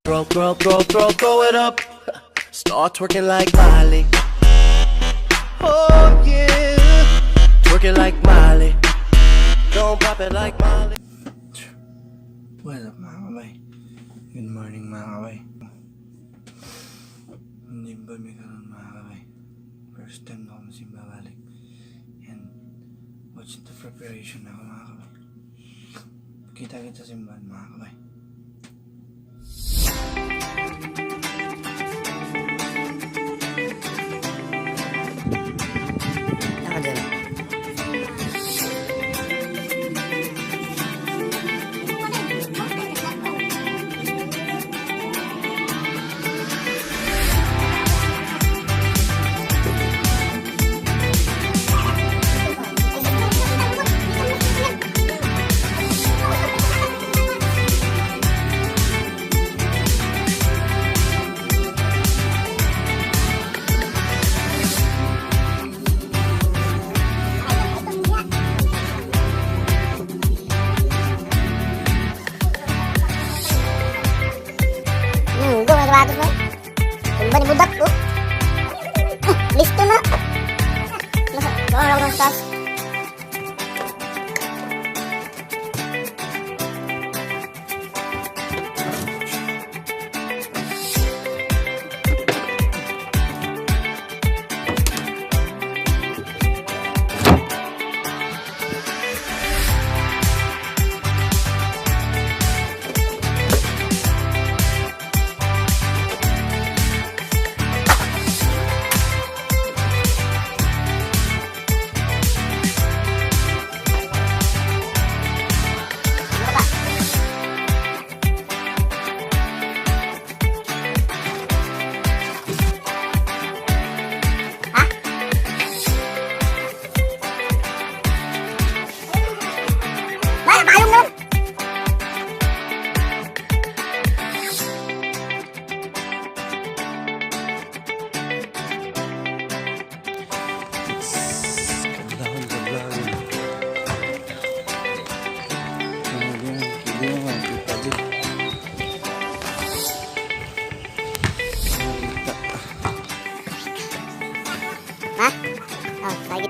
Throw it up. Start twerking like Miley. Oh yeah, twerking like Miley. Don't pop it like Miley. What's up mga kabay? Good morning mga kabay. Hindi ba may karoon mga kabay? First time na ako masimba balik. And watch the preparation ako mga kabay. Kita-kita sa simbahan mga kabay. Sapatos mo. Tumba ni budak ko. Listo na. Doon ako ng stas. Hah? Oh, lagi.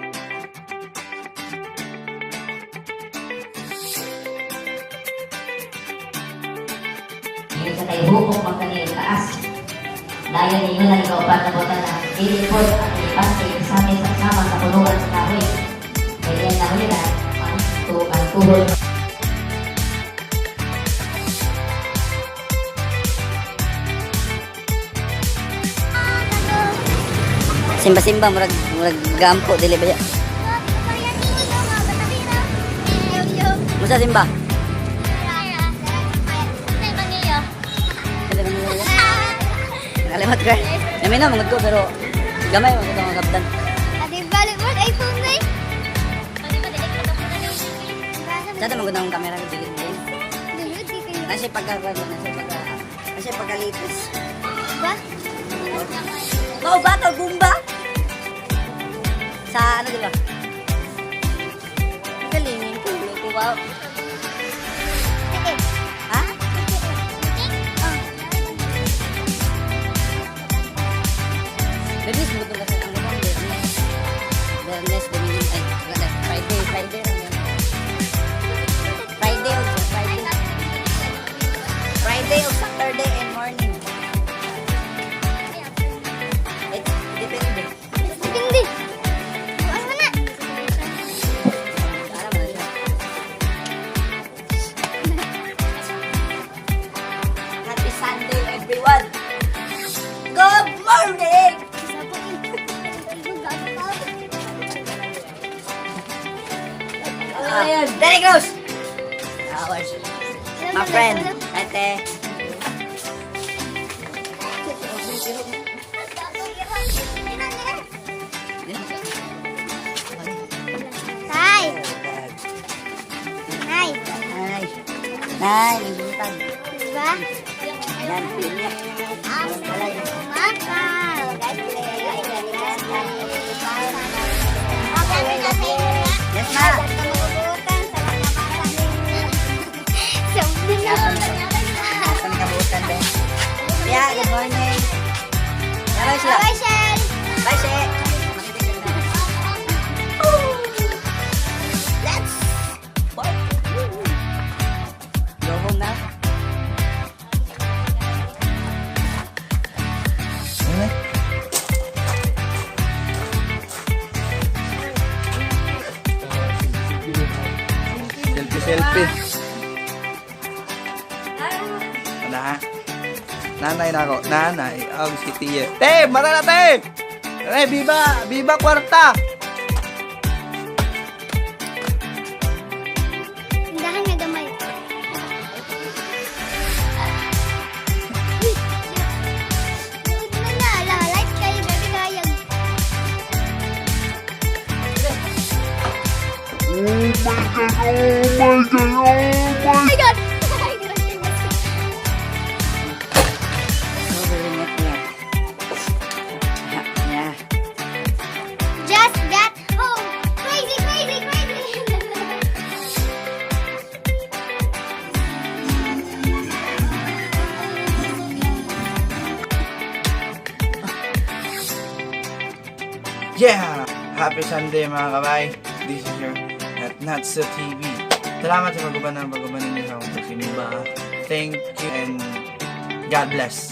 Ngayon sa tayo hukong magkanil taas. Dahil ninyo na ikaw pa na botan na ilipod at ilipas kayo sa amin sa sama sa pulungan sa kahoy. Kaya na nila ang tuhod. Simba-simba murag gampo dili ba ya? Musa simba? Nakalimat ka. Namin na mangod ko pero gamay mo ito mga kaptan. Adi balik mo iPhone na eh. Dada magod ang kamera ko digit din. Dulod di kayo. Nasi pagkalitis. Ba? Mau ba to gumba? Sa ano di ba? Galing ko wow. Sige. Ha? Bernis betul kasi ang gawang Bernis Dominic ay Friday or Saturday and morning. Depende. Depende. Bukas mo na. Alam mo na siya. Happy Sunday everyone. Good morning. Very close. Ours. My friend. Ate. Hi. Hi. Nay, libutan. Diba? Yan, pinya. Makal. Yes, ma. Sabi na. Nasaan kabutan, be? Pin. Ano ha? Nanay na ako. Nanay. Oh, si Tia. Te! Mata na, te! Eh, viva! Viva kwarta! Tindahan nga gamay. Huwag na na. Light kayo. Gabi kayag. Oh my God! Just got home. Crazy, crazy, crazy. Yeah! Happy Sunday mga kabay. This is your Natsa TV. Salamat sa pagbaban ninyo sa akong pagsimba. Thank you and God bless.